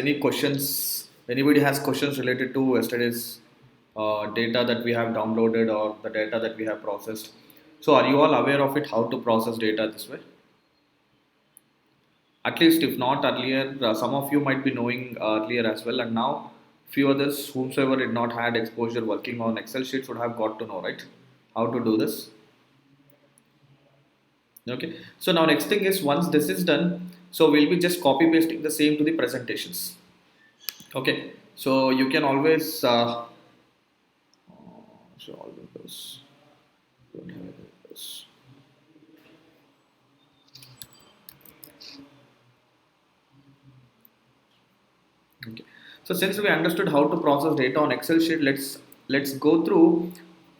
Any questions? Anybody has questions related to yesterday's data that we have downloaded or the data that we have processed? So, are you all aware of it? How to process data this way? At least, if not earlier, some of you might be knowing earlier as well, and now few others, whomsoever did not had exposure working on Excel sheets, would have got to know, right? How to do this? Okay. So now next thing is once this is done, so we'll be just copy pasting the same to the presentations. Okay, so you can always show all Windows. Don't have Windows. Okay. So since we understood how to process data on Excel sheet, let's go through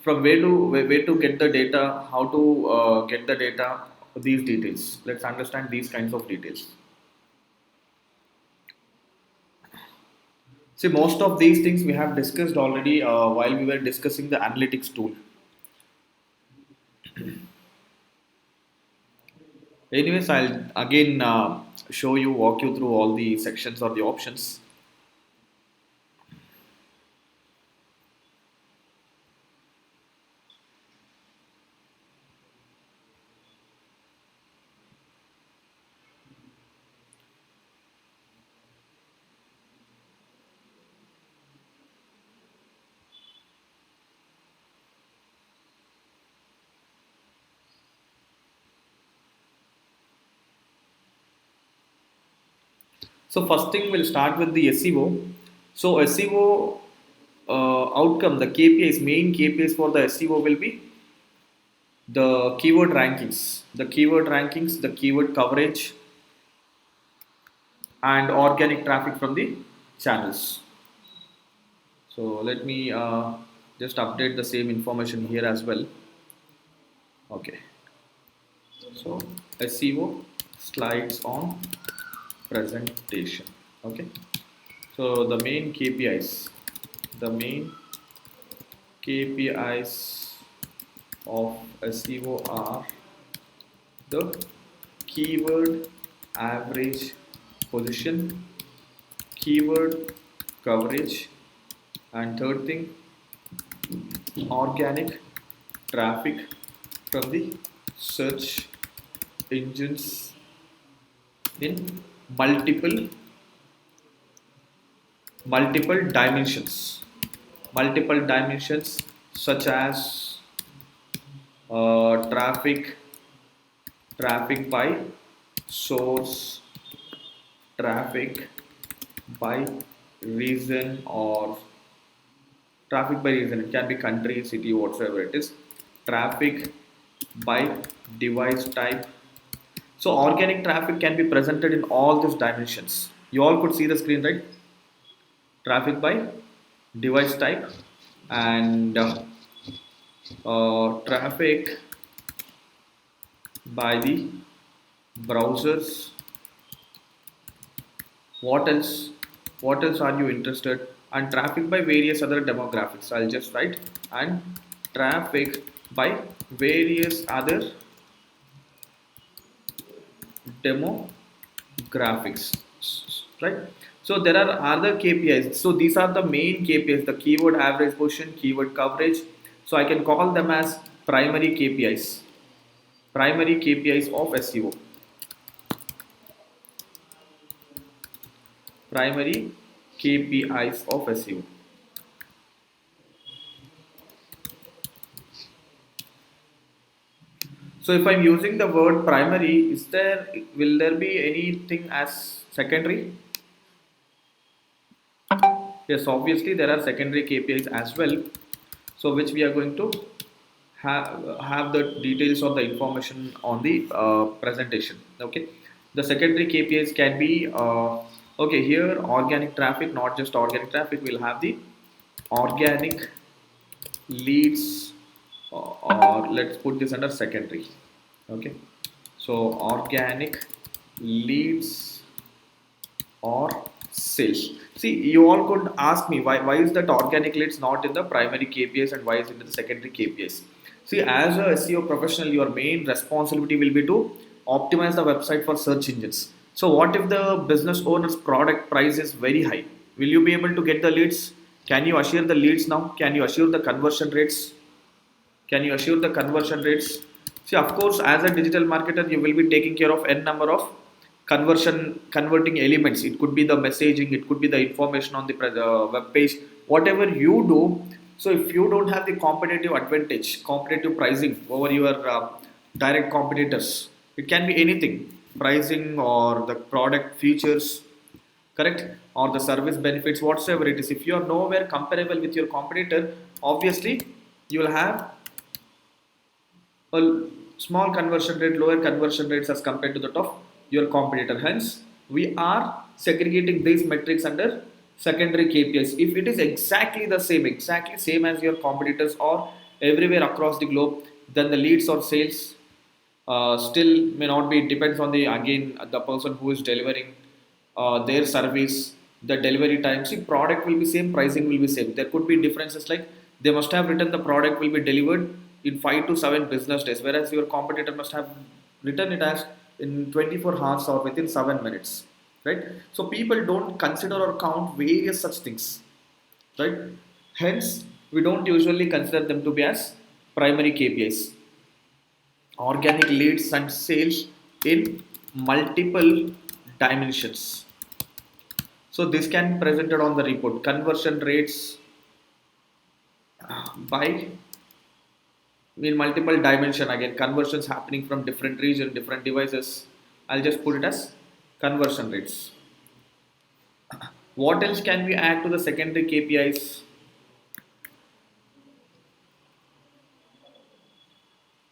from where to get the data, how to get the data, these details. Let's understand these kinds of details. See, most of these things we have discussed already while we were discussing the analytics tool. Anyways, I'll again walk you through all the sections or the options. So first thing we'll start with the SEO. So SEO outcome, the KPIs, main KPIs for the SEO will be the keyword rankings, the keyword coverage, and organic traffic from the channels. So let me just update the same information here as well. Okay. So SEO slides on presentation. Okay. So the main KPIs of SEO are the keyword average position, keyword coverage, and third thing, organic traffic from the search engines in multiple multiple dimensions such as traffic, by source, traffic by reason, or traffic by reason, it can be country, city, whatsoever it is, traffic by device type. So organic traffic can be presented in all these dimensions. You all could see the screen, right? Traffic by device type, and traffic by the browsers. What else? What else are you interested? And traffic by various other demographics. I'll just write and traffic by various other demographics, right? So there are other KPIs. So these are the main KPIs: the keyword average position, keyword coverage. So I can call them as primary KPIs, of SEO, primary KPIs of SEO. So if I'm using the word primary, will there be anything as secondary? Yes, obviously there are secondary KPIs as well. So which we are going to have the details or the information on the presentation. Okay, the secondary KPIs can be okay, here organic traffic, not just organic traffic, we'll have the organic leads, or let's put this under secondary. Okay, so organic leads or sales. See, you all could ask me why is that organic leads not in the primary KPIs and why is it in the secondary KPIs? See, as a SEO professional, your main responsibility will be to optimize the website for search engines. So what if the business owner's product price is very high? Will you be able to get the leads? Can you assure the leads now? Can you assure the conversion rates? Can you assure the conversion rates? See, of course, as a digital marketer, you will be taking care of n number of converting elements. It could be the messaging, it could be the information on the web page, whatever you do. So if you don't have the competitive advantage, competitive pricing over your direct competitors, it can be anything, pricing or the product features, correct, or the service benefits, whatsoever it is. If you are nowhere comparable with your competitor, obviously you will have a small conversion rate, lower conversion rates as compared to that of your competitor. Hence, we are segregating these metrics under secondary KPIs. If it is exactly same as your competitors or everywhere across the globe, then the leads or sales still may not be. It depends on the again the person who is delivering their service, the delivery time. See, product will be same, pricing will be same. There could be differences like they must have written the product will be delivered in 5 to 7 business days, whereas your competitor must have written it as in 24 hours or within 7 minutes, right? So people don't consider or count various such things, right? Hence, we don't usually consider them to be as primary KPIs. Organic leads and sales in multiple dimensions. So this can be presented on the report. Conversion rates by in multiple dimension, again conversions happening from different region, different devices. I'll just put it as conversion rates. What else can we add to the secondary KPIs?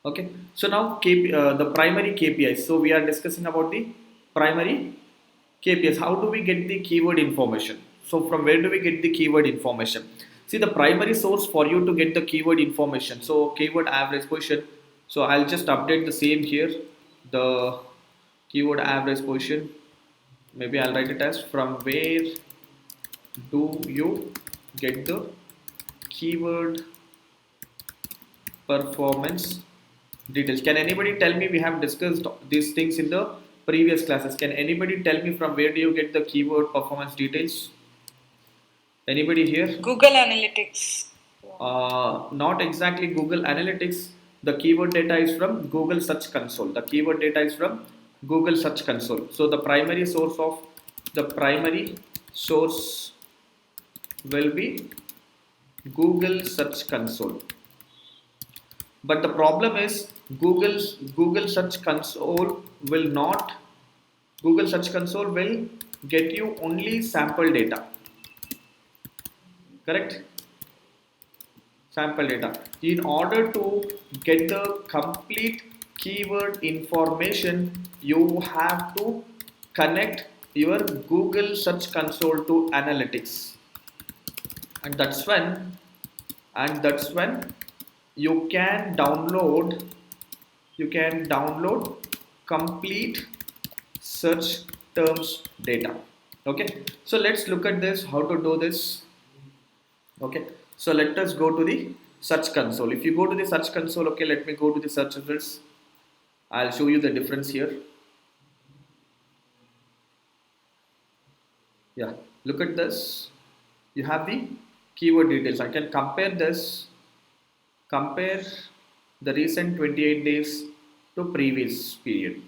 Okay, so now the primary KPIs. So we are discussing about the primary KPIs. How do we get the keyword information? So from where do we get the keyword information? See, the primary source for you to get the keyword information. So keyword average position. So I'll just update the same here. The keyword average position. Maybe I'll write it as from where do you get the keyword performance details. Can anybody tell me, we have discussed these things in the previous classes, can anybody tell me from where do you get the keyword performance details? Anybody here? Google Analytics. Not exactly Google Analytics. The keyword data is from Google Search Console. The keyword data is from Google Search Console. So the primary source will be Google Search Console. But the problem is Google Search Console will not Google Search Console will get you only sample data. Correct? Sample data. In order to get the complete keyword information, you have to connect your Google Search Console to analytics. And that's when you can download complete search terms data. Okay, so let's look at this, how to do this. Okay, so let us go to the search console. If you go to the search console, okay, let me go to the search results. I'll show you the difference here. Yeah, look at this. You have the keyword details. I can compare the recent 28 days to previous period.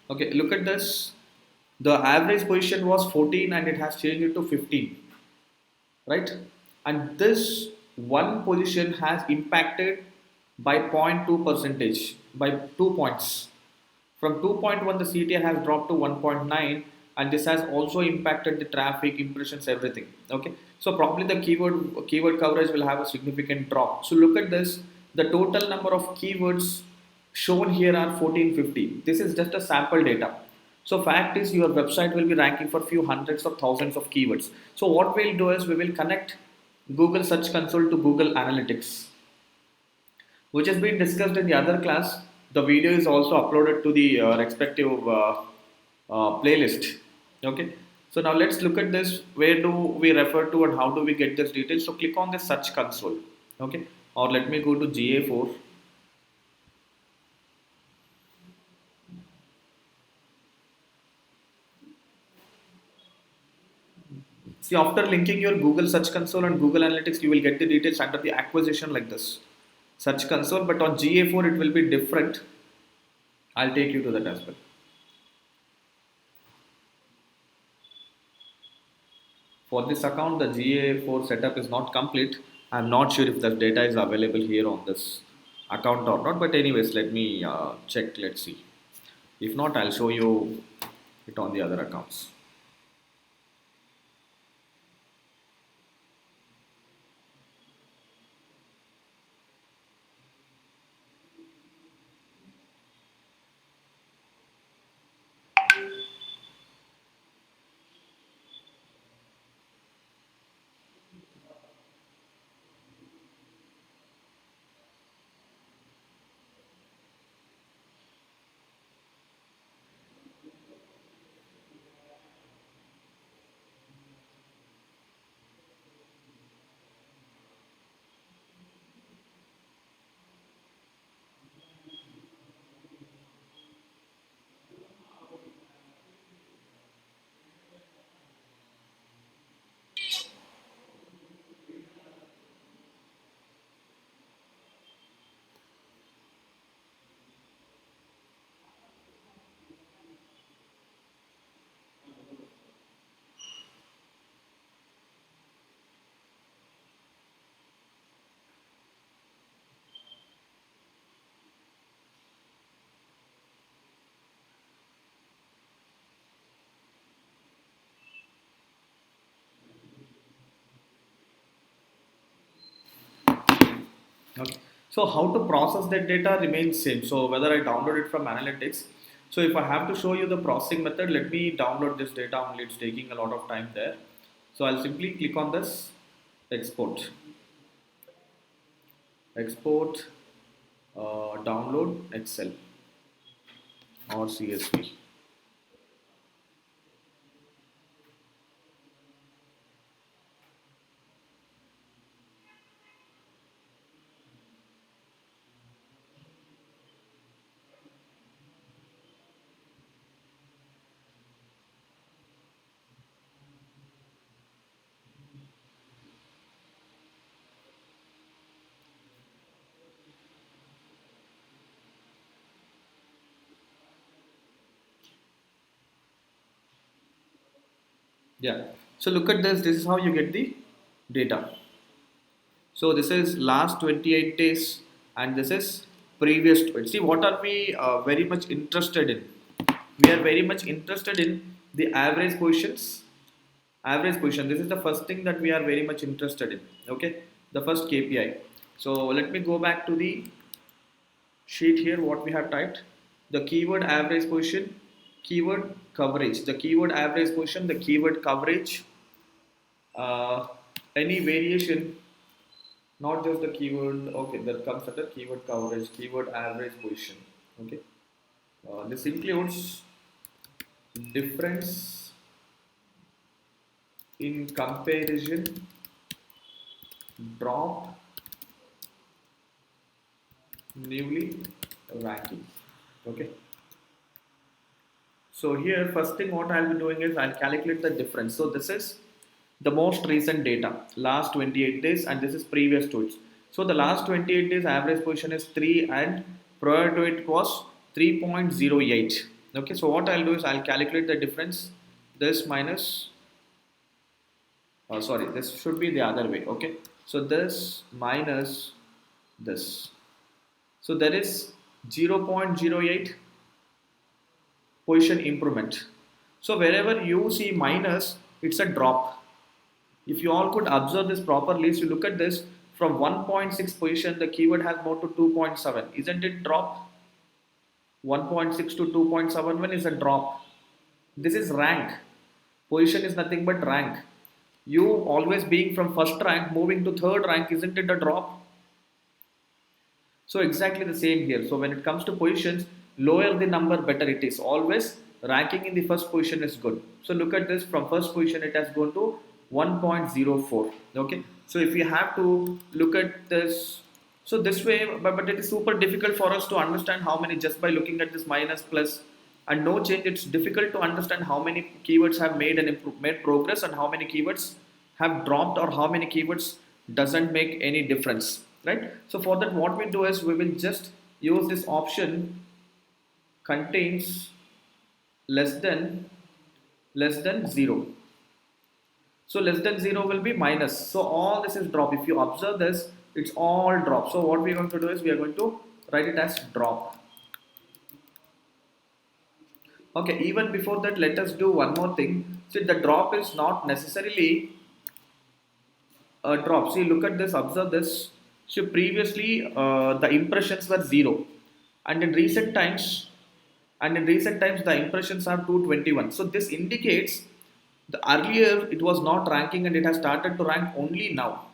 Okay, look at this. The average position was 14 and it has changed it to 15, right? And this one position has impacted by 0.2 percentage, by 2 points. From 2.1, the CTR has dropped to 1.9, and this has also impacted the traffic, impressions, everything. Okay, so probably the keyword coverage will have a significant drop. So look at this. The total number of keywords shown here are 1450. This is just a sample data. So fact is your website will be ranking for few hundreds of thousands of keywords. So what we'll do is we will connect Google Search Console to Google Analytics, which has been discussed in the other class. The video is also uploaded to the respective playlist. Okay, So now let's look at this. Where do we refer to and how do we get this details? So click on the search console. Okay. Or let me go to GA4. See, after linking your Google Search Console and Google Analytics, you will get the details under the acquisition like this. Search Console, but on GA4 it will be different. I'll take you to that as well. For this account, the GA4 setup is not complete. I'm not sure if the data is available here on this account or not. But anyways, let me check. Let's see. If not, I'll show you it on the other accounts. Okay. So how to process that data remains same. So whether I download it from analytics. So if I have to show you the processing method, let me download this data only. It's taking a lot of time there. So I'll simply click on this export, export, download Excel or CSV. Yeah. So look at this. This is how you get the data. So this is last 28 days and this is previous to it. See, what are we very much interested in? We are very much interested in the average positions. Average position. This is the first thing that we are very much interested in. Okay. The first KPI. So let me go back to the sheet here. What we have typed. The keyword average position, keyword coverage. The keyword average position, the keyword coverage. Uh, any variation, not just the keyword, okay, that comes under keyword coverage, keyword average position. Okay, this includes difference in comparison, drop, newly ranking. Okay, so here first thing what I'll be doing is I'll calculate the difference. So this is the most recent data, last 28 days, and this is previous to it. So the last 28 days average position is 3 and prior to it was 3.08. Okay, so what I'll do is I'll calculate the difference, this minus, sorry, this should be the other way. Okay, so this minus this. So there is 0.08 position improvement. So wherever you see minus, it's a drop. If you all could observe this properly, so you look at this from 1.6 position, the keyword has moved to 2.7. Isn't it drop? 1.6 to 2.71 is a drop. This is rank. Position is nothing but rank. You always being from first rank moving to third rank, isn't it a drop? So exactly the same here. So when it comes to positions, lower the number, better it is. Always ranking in the first position is good. So look at this, from first position it has gone to 1.04. Okay, so if you have to look at this, so this way, but it is super difficult for us to understand how many just by looking at this minus plus and no change. It's difficult to understand how many keywords have made made progress and how many keywords have dropped or how many keywords doesn't make any difference, right? So for that, what we do is we will just use this option contains less than 0. So less than 0 will be minus. So all this is drop. If you observe this, it's all drop. So what we are going to do is we are going to write it as drop. Okay, even before that, let us do one more thing. See, the drop is not necessarily a drop. See, look at this, observe this. So previously the impressions were 0, and in recent times, the impressions are 221. So this indicates the earlier it was not ranking and it has started to rank only now.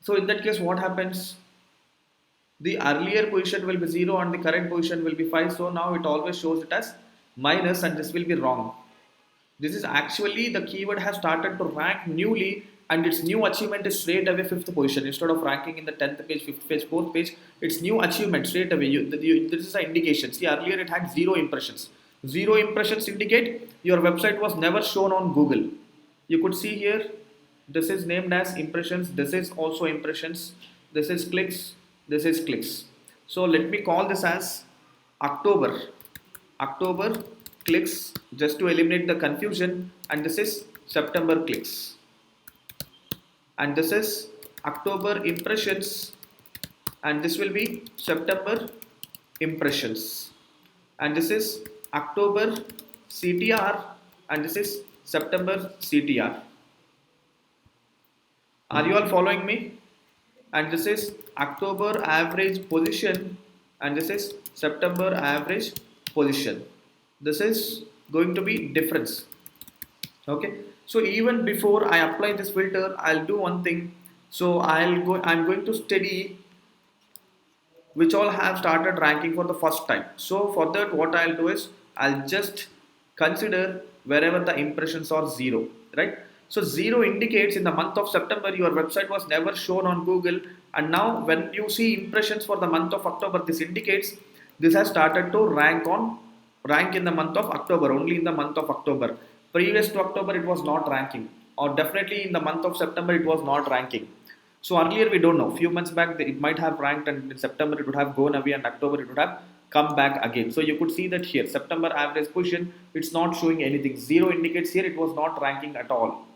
So in that case, what happens? The earlier position will be 0 and the current position will be 5. So now it always shows it as minus, and this will be wrong. This is actually the keyword has started to rank newly, and its new achievement is straight away 5th position. Instead of ranking in the 10th page, 5th page, 4th page, its new achievement straight away. This is an indication. See, earlier it had 0 impressions. 0 impressions indicate your website was never shown on Google. You could see here, this is named as impressions, this is also impressions, this is clicks, this is clicks. So let me call this as October clicks, just to eliminate the confusion, and this is September clicks, and this is October impressions, and this will be September impressions, and this is October CTR, and this is September CTR. Are you all following me? And this is October average position, and this is September average position. This is going to be difference. Okay, so even before I apply this filter, I'll do one thing. So I'm going to study which all have started ranking for the first time. So for that, what I'll do is I'll just consider wherever the impressions are 0, right? So 0 indicates in the month of September your website was never shown on Google, and now when you see impressions for the month of October, this indicates this has started to rank in the month of October, only in the month of October. Previous to October it was not ranking, or definitely in the month of September it was not ranking. So earlier we don't know, few months back it might have ranked, and in September it would have gone away, and October it would have come back again. So you could see that here September average position, it's not showing anything. 0 indicates here it was not ranking at all.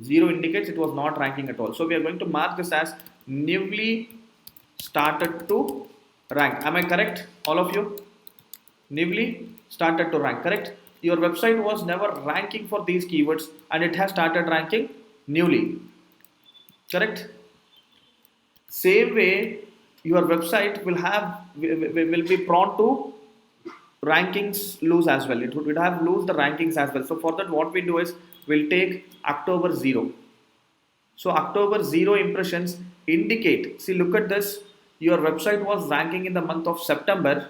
0 indicates it was not ranking at all. So we are going to mark this as newly started to rank. Am I correct, all of you? Newly started to rank, correct? Your website was never ranking for these keywords and it has started ranking newly, correct? Same way, your website will be prone to rankings lose as well. It would have lose the rankings as well. So for that, what we do is we'll take October 0. So October 0 impressions indicate, see, look at this, your website was ranking in the month of September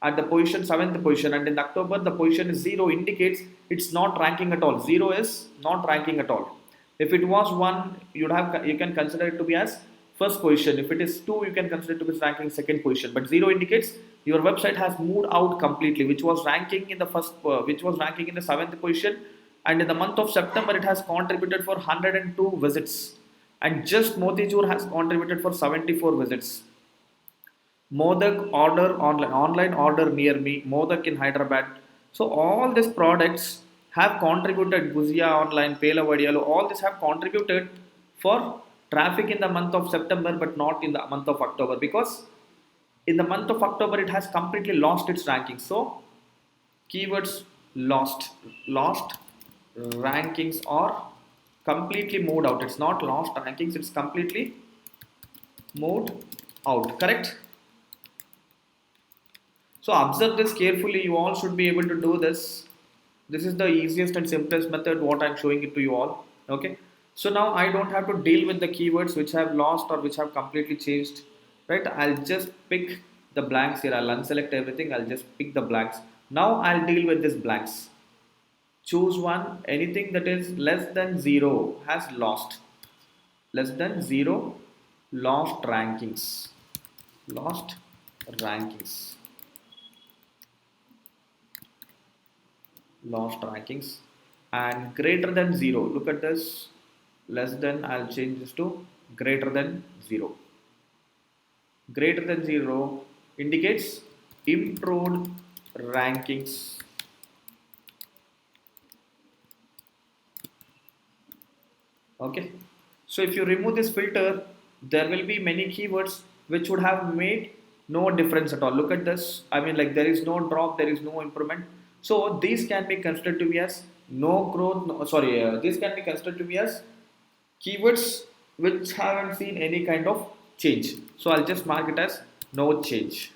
at the position 7th position, and in October the position is 0, indicates it's not ranking at all. 0 is not ranking at all. If it was 1, you can consider it to be as first position. If it is 2, you can consider it to be ranking second position. But 0 indicates your website has moved out completely, which was ranking in the 7th position, and in the month of September it has contributed for 102 visits, and just Motijur has contributed for 74 visits. Modak order online order near me, Modak in Hyderabad. So all these products have contributed, Guzia online, Pela Vadiyalu, all these have contributed for traffic in the month of September, but not in the month of October, because in the month of October it has completely lost its ranking. So keywords lost rankings are completely moved out. It's not lost rankings, it's completely moved out, correct? So observe this carefully, you all should be able to do this. This is the easiest and simplest method what I'm showing it to you all. Okay, so now I don't have to deal with the keywords which have lost or which have completely changed, right? I'll just pick the blanks here. I'll unselect everything, I'll just pick the blanks. Now I'll deal with these blanks. Choose one. Anything that is less than 0 has lost. Less than 0, lost rankings. Lost rankings. Lost rankings. And greater than 0. Look at this. Less than, I'll change this to greater than 0. Greater than 0 indicates improved rankings. Okay, so if you remove this filter, there will be many keywords which would have made no difference at all. Look at this. I mean, like, there is no drop, there is no improvement. So these can be considered to be as no growth. No, sorry, these can be considered to be as keywords which haven't seen any kind of change. So I'll just mark it as no change.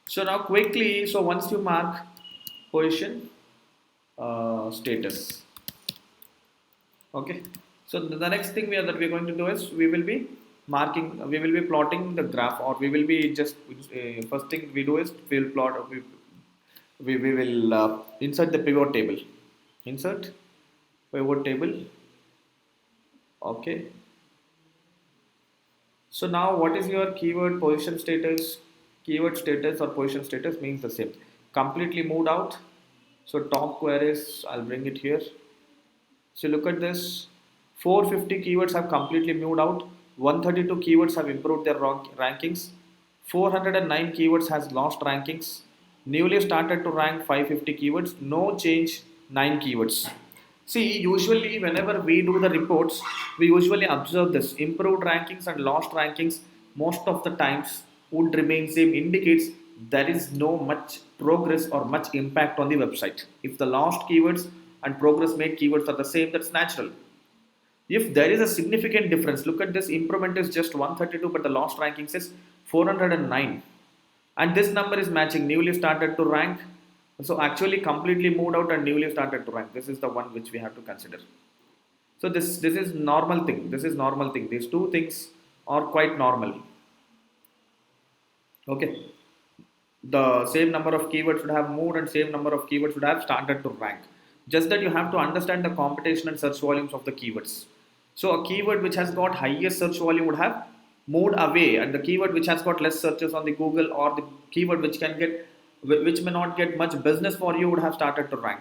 So now quickly, so once you mark position status, okay. So the next thing that we are going to do is we will be we will be plotting the graph, or we will be just first thing we do is we will plot we will insert the pivot table. Insert pivot table. Okay. So now what is your keyword position status? Keyword status or position status means the same. Completely moved out. So top queries, I'll bring it here. So look at this. 450 keywords have completely moved out. 132 keywords have improved their rankings. 409 keywords has lost rankings. Newly started to rank 550 keywords. No change 9 keywords. See, usually whenever we do the reports, we usually observe this improved rankings and lost rankings most of the times would remain same, indicates there is no much progress or much impact on the website. If the lost keywords and progress made keywords are the same, that's natural. If there is a significant difference, look at this, improvement is just 132 but the lost rankings is 409, and this number is matching newly started to rank. So actually completely moved out and newly started to rank, this is the one which we have to consider. So this is normal thing, this is normal thing, these two things are quite normal. Okay, the same number of keywords should have moved and same number of keywords should have started to rank. Just that you have to understand the competition and search volumes of the keywords. So a keyword which has got highest search volume would have moved away, and the keyword which has got less searches on the Google, or the keyword which can get which may not get much business for you, would have started to rank.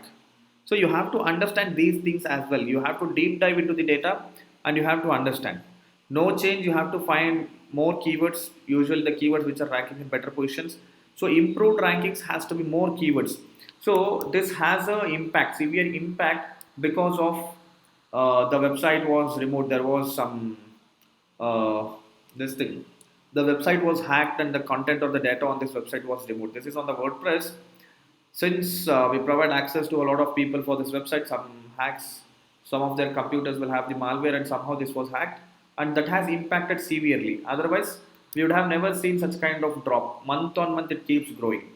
So you have to understand these things as well. You have to deep dive into the data and you have to understand. No change, you have to find more keywords, usually the keywords which are ranking in better positions. So improved rankings has to be more keywords. So this has a impact, severe impact, because of the website was removed. There was some uh, this thing. The website was hacked and the content or the data on this website was removed. This is on the WordPress. Since we provide access to a lot of people for this website, some of their computers will have the malware, and somehow this was hacked, and that has impacted severely. Otherwise, we would have never seen such kind of drop. Month on month, it keeps growing.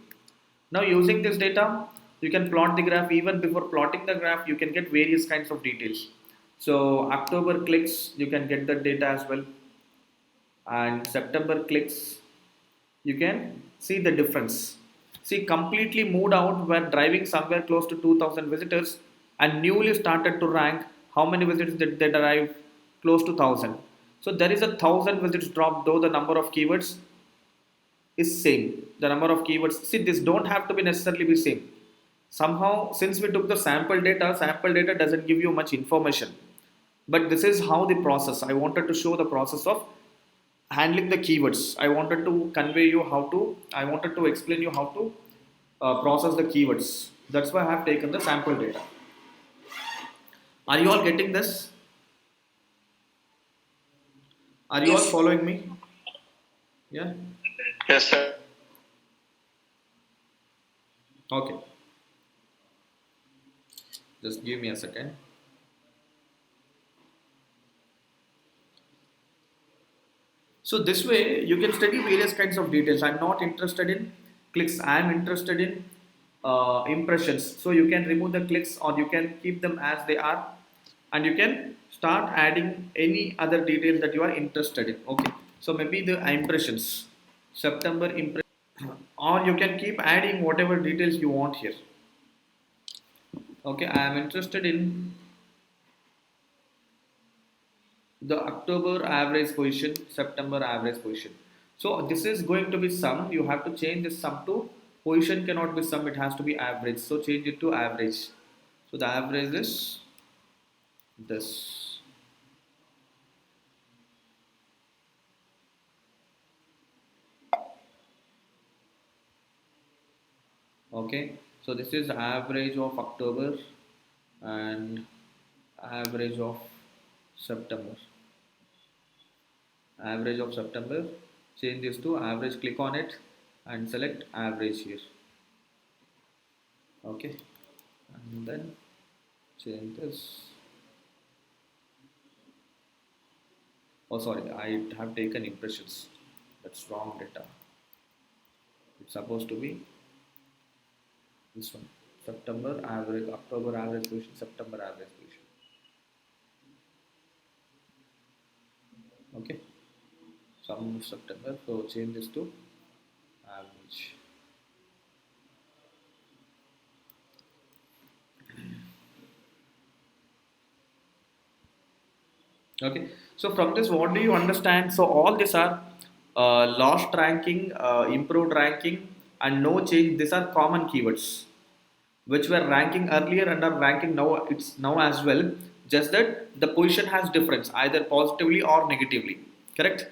Now, using this data, you can plot the graph. Even before plotting the graph, you can get various kinds of details. So, October clicks, you can get the data as well, and September clicks, you can see the difference. See, completely moved out were driving somewhere close to 2000 visitors, and newly started to rank. How many visits did they derive? Close to 1000. So there is a 1000 visits drop, though the number of keywords is same. The number of keywords, see, this don't have to be necessarily be same. Somehow, since we took the sample data doesn't give you much information. But this is how the process. I wanted to show the process of handling the keywords. I wanted to convey you how to. I wanted to explain you how to process the keywords. That's why I have taken the sample data. Are you all getting this? Are you all Yes. following me? Yeah. Yes, sir. Okay. Just give me a second. So this way you can study various kinds of details. I'm not interested in clicks. I'm interested in impressions. So you can remove the clicks or you can keep them as they are, and you can start adding any other details that you are interested in. Okay. So maybe the impressions. September impressions. or you can keep adding whatever details you want here. Okay, I am interested in the October average position, September average position. So this is going to be sum. You have to change this sum to position, cannot be sum, it has to be average. So change it to average. So the average is this. Okay. So this is average of October and average of September. Average of September. Change this to average. Click on it and select average here. Okay. And then change this. Oh, sorry, I have taken impressions. That's wrong data. It's supposed to be this one. September average, October average position, September average position. Okay, some September. So change this to average. Okay, so from this, what do you understand? So all these are lost ranking, improved ranking, and no change. These are common keywords which were ranking earlier and are ranking now. It's now as well. Just that the position has difference either positively or negatively. Correct.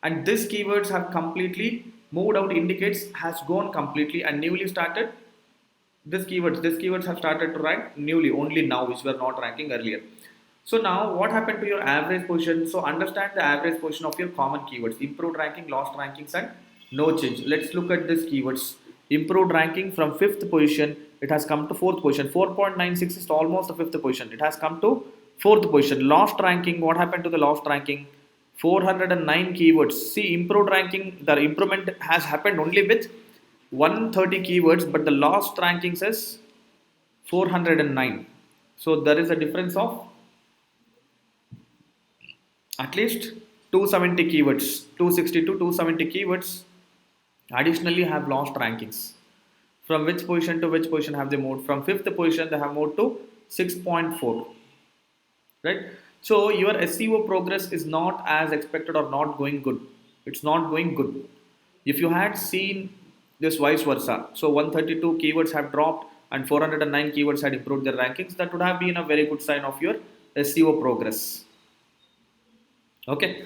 And these keywords have completely moved out. Indicates has gone completely and newly started. These keywords have started to rank newly only now, which were not ranking earlier. So now what happened to your average position? So understand the average position of your common keywords: improved ranking, lost rankings, and no change. Let's look at these keywords. Improved ranking from fifth position, it has come to fourth position. 4.96 is almost the fifth position. It has come to fourth position. Lost ranking, what happened to the lost ranking? 409 keywords. See, improved ranking, the improvement has happened only with 130 keywords, but the lost ranking says 409. So there is a difference of at least 270 keywords. 260 to 270 keywords additionally have lost rankings. From which position to which position have they moved? From fifth position they have moved to 6.4. Right? So your SEO progress is not as expected or not going good. It's not going good. If you had seen this vice versa, so 132 keywords have dropped and 409 keywords had improved their rankings, that would have been a very good sign of your SEO progress. Okay,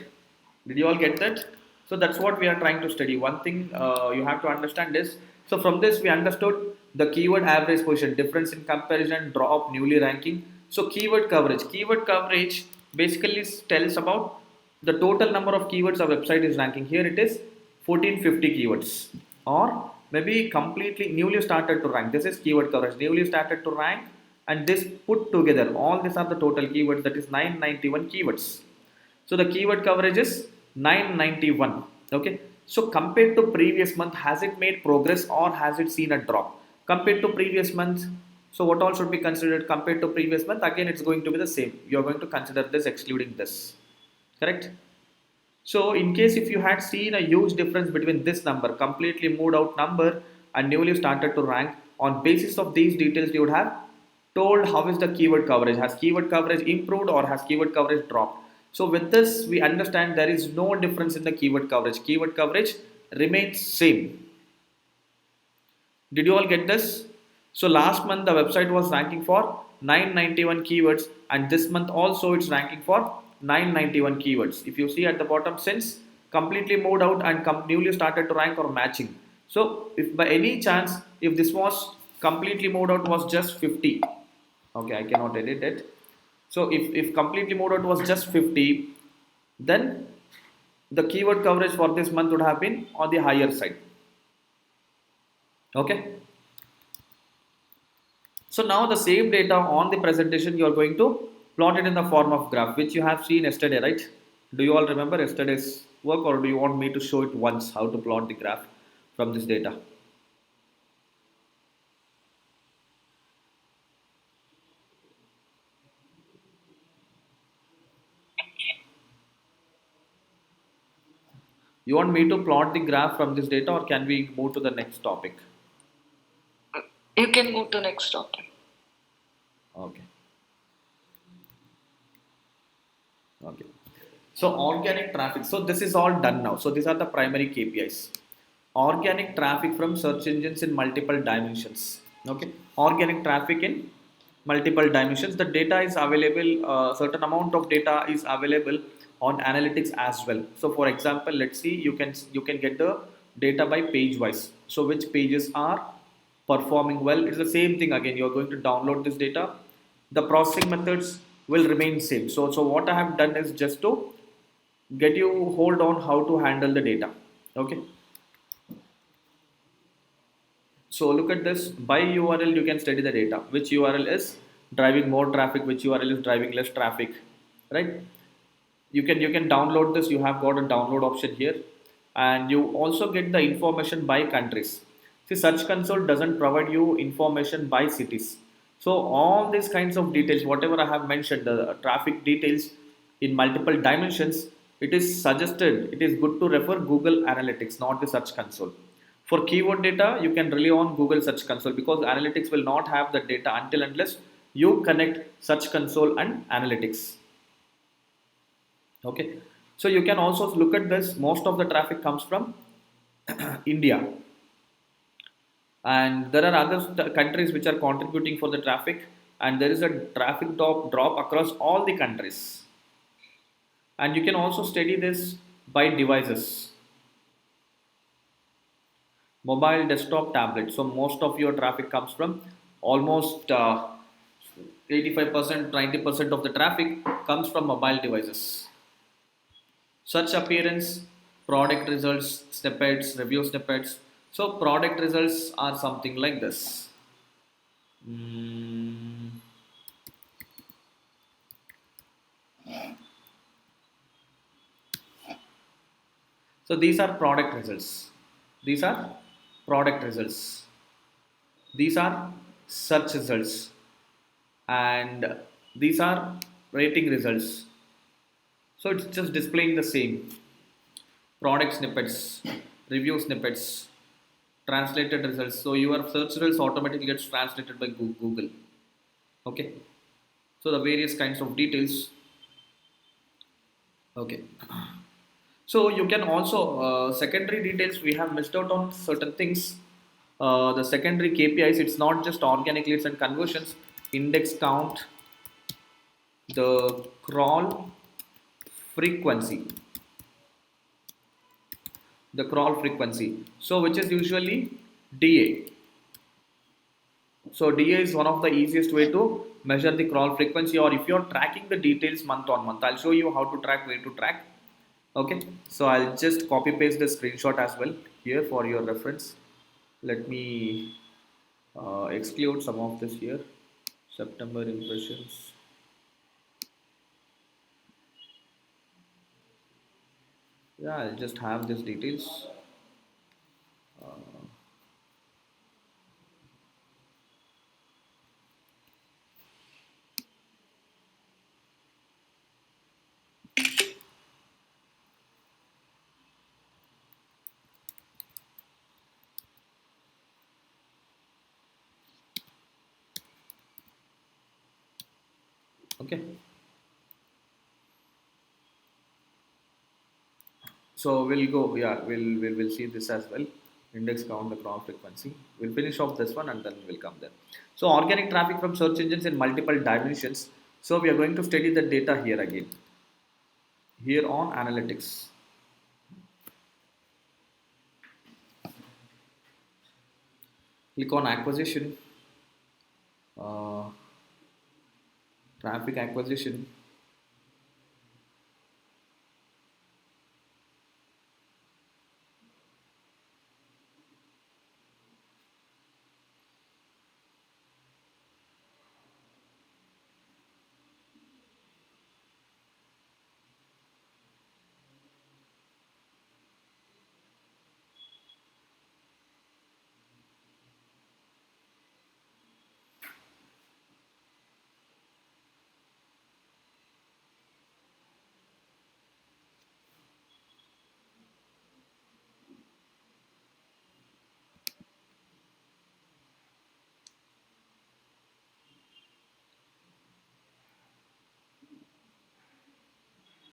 did you all get that? So that's what we are trying to study. One thing you have to understand is, so from this we understood the keyword average position, difference in comparison, drop, newly ranking. So keyword coverage basically tells about the total number of keywords a website is ranking. Here it is 1450 keywords, or maybe completely newly started to rank. This is keyword coverage, newly started to rank, and this put together all these are the total keywords, that is 991 keywords. So the keyword coverage is 991. Okay. So compared to previous month, has it made progress or has it seen a drop? Compared to previous month, so what all should be considered compared to previous month? Again, it's going to be the same. You are going to consider this excluding this. Correct? So in case if you had seen a huge difference between this number, completely moved out number, and newly started to rank, on basis of these details, you would have told how is the keyword coverage. Has keyword coverage improved or has keyword coverage dropped? So with this, we understand there is no difference in the keyword coverage. Keyword coverage remains same. Did you all get this? So last month the website was ranking for 991 keywords, and this month also it's ranking for 991 keywords. If you see at the bottom, since completely moved out and newly started to rank or matching. So if by any chance if this was completely moved out was just 50, okay, I cannot edit it. So if completely moved out was just 50, then the keyword coverage for this month would have been on the higher side. Okay. So now the same data on the presentation you are going to plot it in the form of graph, which you have seen yesterday, right? Do you all remember yesterday's work, or do you want me to show it once how to plot the graph from this data? You want me to plot the graph from this data, or can we move to the next topic? You can move to next topic. Okay. Okay. So organic traffic. So this is all done now. So these are the primary KPIs. Organic traffic from search engines in multiple dimensions. Okay. Organic traffic in multiple dimensions. The data is available. Certain amount of data is available on analytics as well. So for example, let's see. You can get the data by page wise. So which pages are performing well? It's the same thing again. You're going to download this data. The processing methods will remain same. So what I have done is just to get you hold on how to handle the data. Okay, so look at this. By URL you can study the data, which URL is driving more traffic, which URL is driving less traffic, right? You can download this. You have got a download option here, and you also get the information by countries. See, search console doesn't provide you information by cities. So all these kinds of details, whatever I have mentioned, the traffic details in multiple dimensions, it is suggested, it is good to refer Google Analytics, not the search console. For keyword data you can rely on Google search console, because analytics will not have the data until unless you connect search console and analytics. Okay, so you can also look at this. Most of the traffic comes from India, and there are other countries which are contributing for the traffic, and there is a traffic drop across all the countries. And you can also study this by devices: mobile, desktop, tablet. So most of your traffic comes from almost 85%, 90% of the traffic comes from mobile devices. Search appearance, product results, snippets, review snippets. So product results are something like this. Mm, so these are product results. These are product results. These are search results, and these are rating results. So it's just displaying the same product snippets, review snippets, translated results. So your search results automatically gets translated by Google. Okay. So the various kinds of details. Okay. So you can also secondary details. We have missed out on certain things. The secondary KPIs. It's not just organic leads and conversions. Index count, the crawl frequency, the crawl frequency. So which is usually DA. So DA is one of the easiest way to measure the crawl frequency, or if you're tracking the details month on month. I'll show you how to track, where to track. Okay, so I'll just copy paste the screenshot as well here for your reference. Let me exclude some of this here. September impressions. Yeah, I'll just have these details. Okay, so we'll go. Yeah, we'll see this as well. Index count, the crawl frequency. We'll finish off this one and then we'll come there. So organic traffic from search engines in multiple dimensions. So we are going to study the data here again. Here on analytics. Click on acquisition, uh, traffic acquisition.